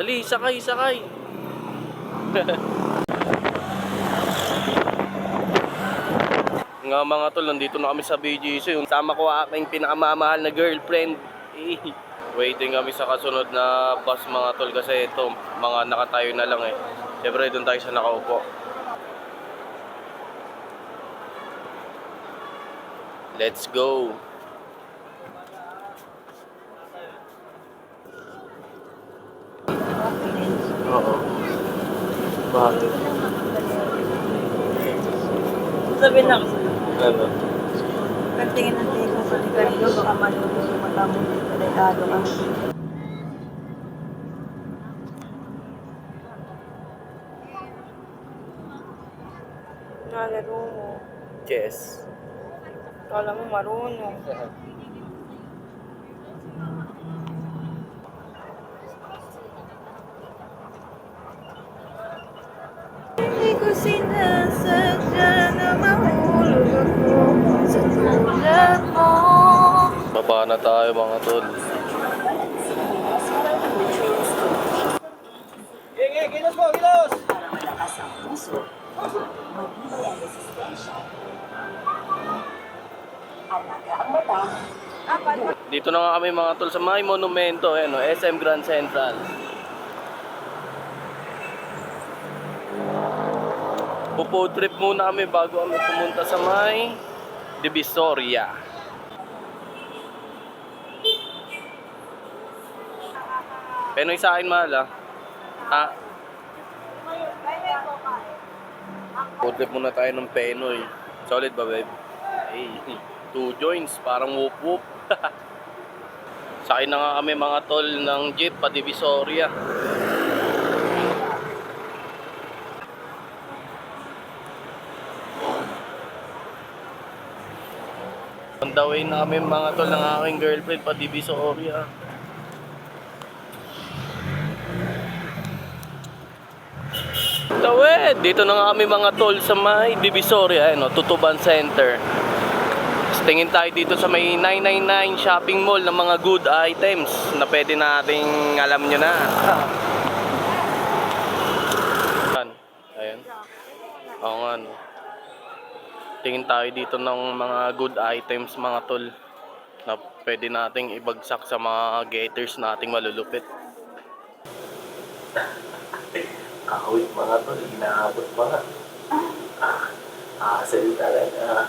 Dali, sakay, sakay. Nga mga tol, nandito na kami sa BGC. Yung sama ko aking pinakamamahal na girlfriend. Waiting kami sa kasunod na bus mga tol kasi ito, mga nakatayo na lang eh. Siyempre doon tayo sa nakaupo. Let's go. Oo. Bakit? Sabi lang, Ano? kantingin ng teko sa kanino, baka malulog yung mata mo dito, delikado ka. Nalaro mo. Chess. Kala mo marunong. Hindi ko sinasadya na mahulog ako sa tulad mo. Baba na tayo mga tol. Gilos po, gilos! Dito na nga kami mga tol sa may monumento, eh, no? SM Grand Central. Pupo trip muna kami bago kami pumunta sa may Divisoria. Penoy sa akin mahal ah. Ha? Pupo trip muna tayo ng Penoy. Solid ba babe? Hey, 2 joints, parang whoop whoop. Sakay na nga kami mga tol ng jeep pa Divisoria. On the way na kami mga tol ng aking girlfriend pa Divisoria. Tawid! Dito na nga kami mga tol sa may Divisoria, no? Tutuban Center. Tapos tingin tayo dito sa may 999 shopping mall ng mga good items na pwede nating alam nyo na. Ayan. Oo nga no. Tingin tayo dito ng mga good items mga tol na pwede nating ibagsak sa mga gators nating malulupit. Kahawit mga tol, inaabot pa nga. Asal talaga.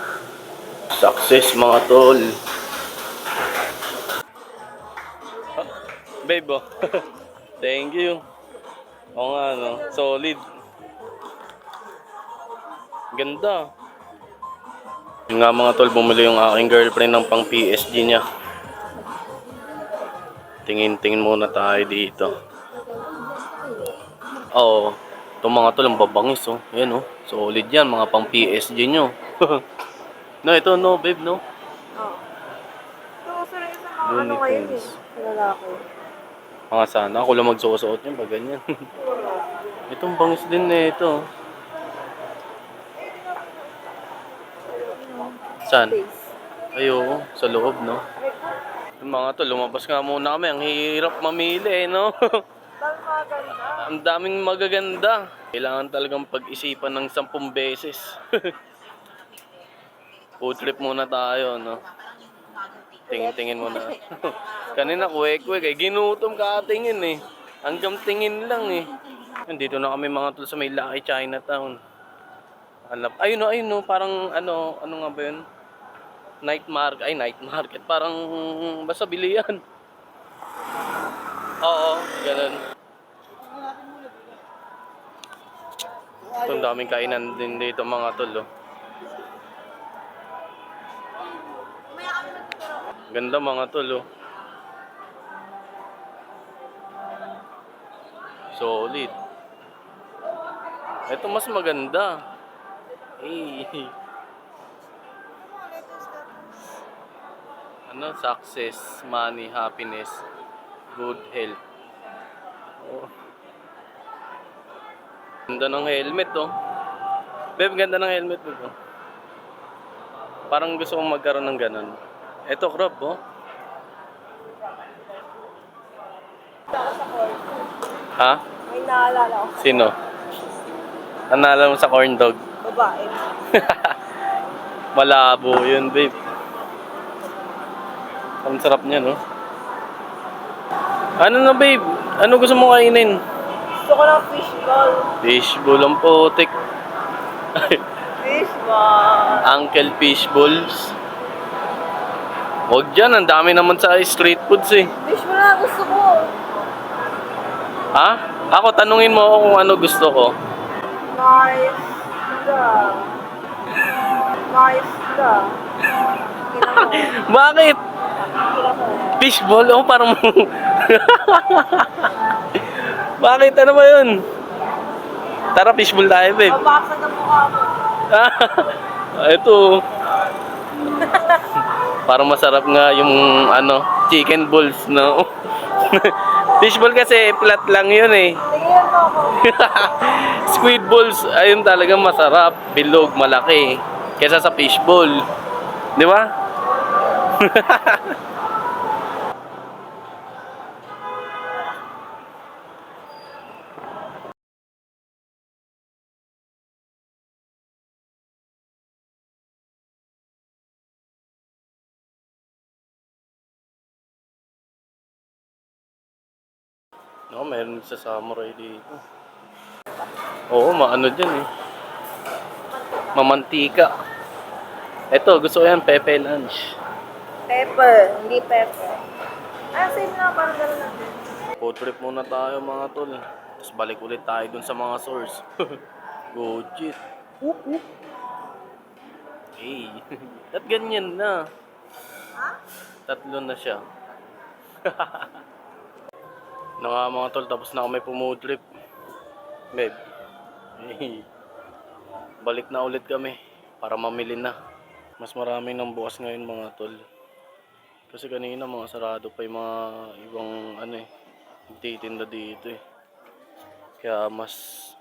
Success mga tol. Ah, babe oh. Thank you. Oo nga no, solid. Ganda. Yung nga mga tol, bumili yung aking girlfriend ng pang PSG niya. Tingin-tingin muna tayo dito. Oo. Itong mga tol, ang babangis oh. Ayan oh. Solid yan, mga pang PSG nyo. No, ito no, babe no. Oo. Ito gusto rin sa mga ano ngayon eh. Sa lalaki. Mga sana, ako lang magsusuot yan pag ganyan. Itong bangis din na ito. Saan? Face. Ayo, sa loob no. Yung mga tol, lumabas nga muna kami. Ang hirap mamili eh no. Dahil maganda. Ang daming magaganda. Kailangan talagang pag-isipan ng 10 beses. Food trip muna tayo, no? Tingin-tingin muna. Kanina, kuwek-kuwek eh. Ginutom ka tingin eh. Hanggang tingin lang eh. Nandito na kami mga tol sa may Lucky Chinatown. Ayun no, ayun no. Parang ano nga ba yun? Night market. Parang basta bilihan. Oo, ganun. Ito, ang daming kainan din dito mga tol, oh. Ganda mga tol, oh. Solid. Ito mas maganda. Eh. Ano? Success, money, happiness, good health. Oh. Ganda ng helmet, oh. Babe, ganda ng helmet mo, oh. Parang gusto kong magkaroon ng ganun. Ito, crop, oh. Ha? May naalala ko. Sino? Ang naalala mo sa corn dog? Babae. Malabo yun, babe. Ang sarap niya, no? Ano na, babe? Ano gusto mo kainin? Gusto ko ng fishball. Fishbowl ang putik. Fishball. Uncle Fishballs. Huwag dyan, ang dami naman sa street foods eh. Fishball na gusto ko. Ha? Ako, tanungin mo ako kung ano gusto ko. Nice lang. Nice lang. Kina mo. Bakit? Kina mo. Fishball? Oh, parang Bakit? Ano ba yun? Tara, fishball tayo, babe. Mabasa na mukha mo. Ito. Parang masarap nga yung ano, chicken balls, no? Fishball kasi flat lang yun eh. Tingnan mo ako. Squid balls, ayun talaga masarap. Bilog, malaki. Kesa sa fishball. Di ba? No, meron sa samurai dito. Oo, maano dyan eh. Mamantika. Eto, gusto ko yan, pepe lunch. Pepper, hindi pepper. Ah, same na, parang gano'n lang din. Food trip muna tayo mga tol. Tapos balik ulit tayo dun sa mga source. Gojit. Hey, at ganyan na. Ha? Tatlo na siya. Na nga mga tol, tapos na kami pumood trip. Babe. Hey. Balik na ulit kami para mamili na. Mas marami nang bukas ngayon mga tol. Kasi kanina mga sarado pa yung mga ibang ano eh, nagtitinda dito eh. Kaya mas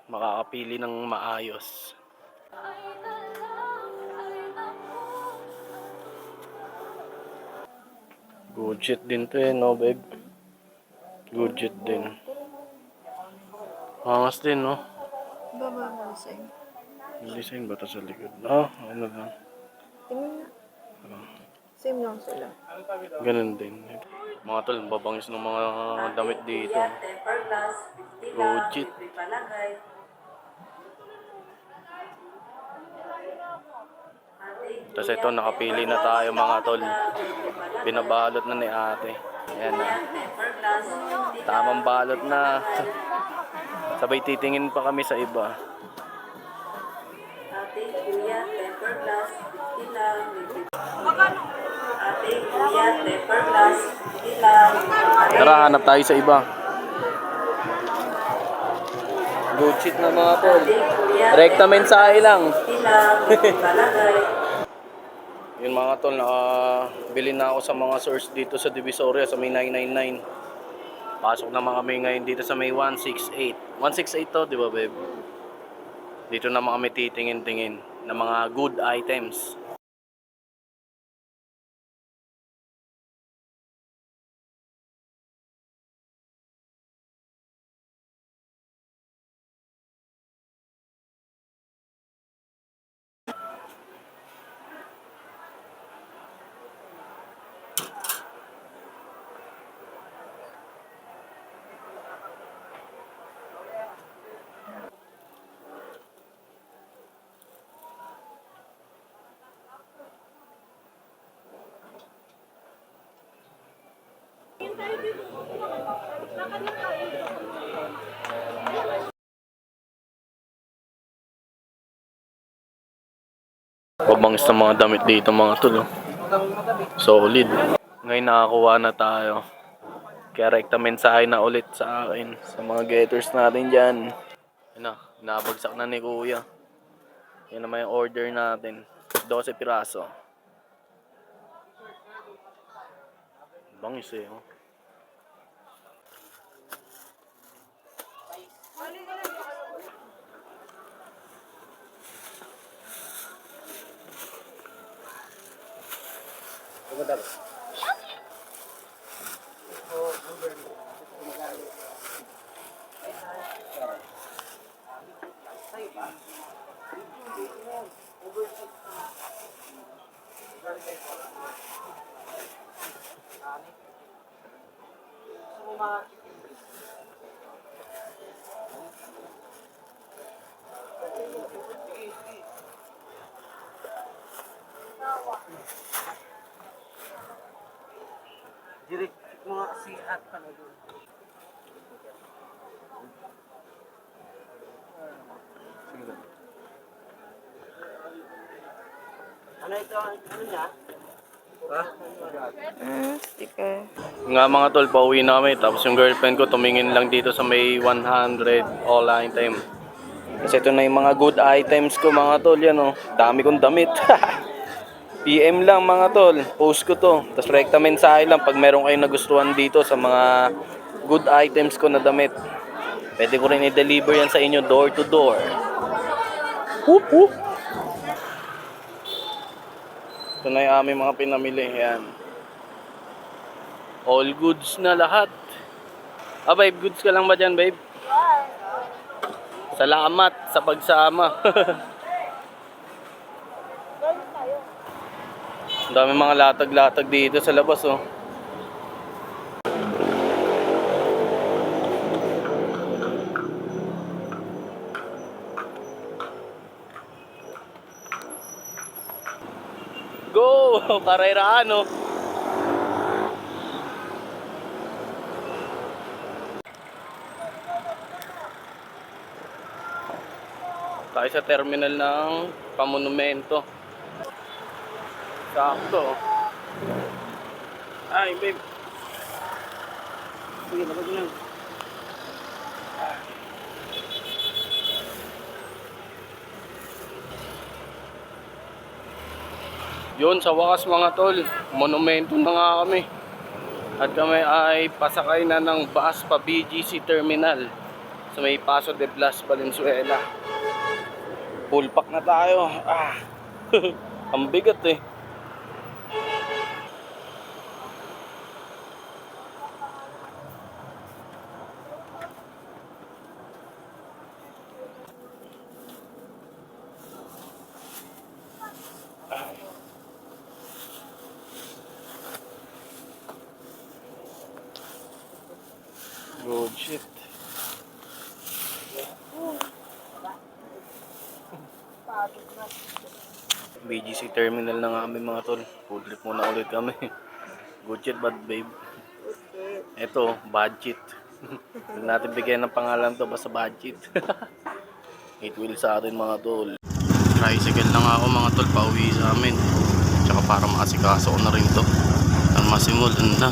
makakapili ng maayos. Good shit din to eh, no babe? Good shit din. Angas din, no? Baba na sa'yo. Yung design ba ito sa likod? Ah, ano lang. Tingnan na. Same lang sila. Ganun din. Mga tol, babangis ng mga damit dito. Legit. Tapos ito, nakapili na tayo mga tol. Binabalot na ni ate. Ayan na. Tamang balot na. Sabay titingin pa kami sa iba. Ate, kuya, temper glass, ilang, ate, kuya, temper glass, ilang, Tara, hanap tayo sa iba. Good shit na mga tol. Rekta mensahe lang. ilang, palagay. Yun mga tol, nakabili na ako sa mga source dito sa Divisoria sa may 999. Pasok naman kami ngayon dito sa may 168. 168 to, di ba babe? Dito naman kami titingin-tingin ng mga good items. Pabangis ng mga damit dito mga tol. Oh. Solid. Ngayon nakakuha na tayo. Kaya rekta mensahe na ulit sa akin. Sa mga getters natin dyan. Yan na, nabagsak na ni kuya. Yan naman yung order natin. 12 piraso. Bangis eh. Oh. Direct mga sihat pa na doon. Ano ito? Ano niya? Ha? Sticker. Nga mga tol, pauwi na kami. Tapos yung girlfriend ko tumingin lang dito sa may 100 all item. Kasi ito na yung mga good items ko mga tol. Yan oh. Dami kong damit. PM lang mga tol. Post ko to. Tapos rekta mensahe lang pag meron kayong nagustuhan dito sa mga good items ko na damit. Pwede ko rin i-deliver yan sa inyo door to door. Whoop whoop. Ito na yung aming mga pinamili. Yan. All goods na lahat. Ah, babe, goods ka lang ba dyan, babe? Salamat sa pagsama. Ang dami mga latag-latag dito sa labas, oh. Go! Kareraan, oh. Tayo sa terminal ng Pamonumento. Sakto. Ay, babe. Sige, labag mo lang. Yun, sa wakas mga tol, monumento na nga kami. At kami ay pasakay na ng bus pa BGC Terminal sa may Paso de Blas, Valenzuela. Full pack na tayo. Ah, ang bigat eh. Good shit. BGC Terminal na nga kami mga tol. Food trip muna ulit kami. Good shit, bad babe. Eto, budget. Huwag natin bigyan ng pangalan to, basta budget. It will sa atin mga tol. Tricycle na nga ako mga tol, pauwi sa amin. Tsaka para makasikaso ko na rin to. Ang masimulan na.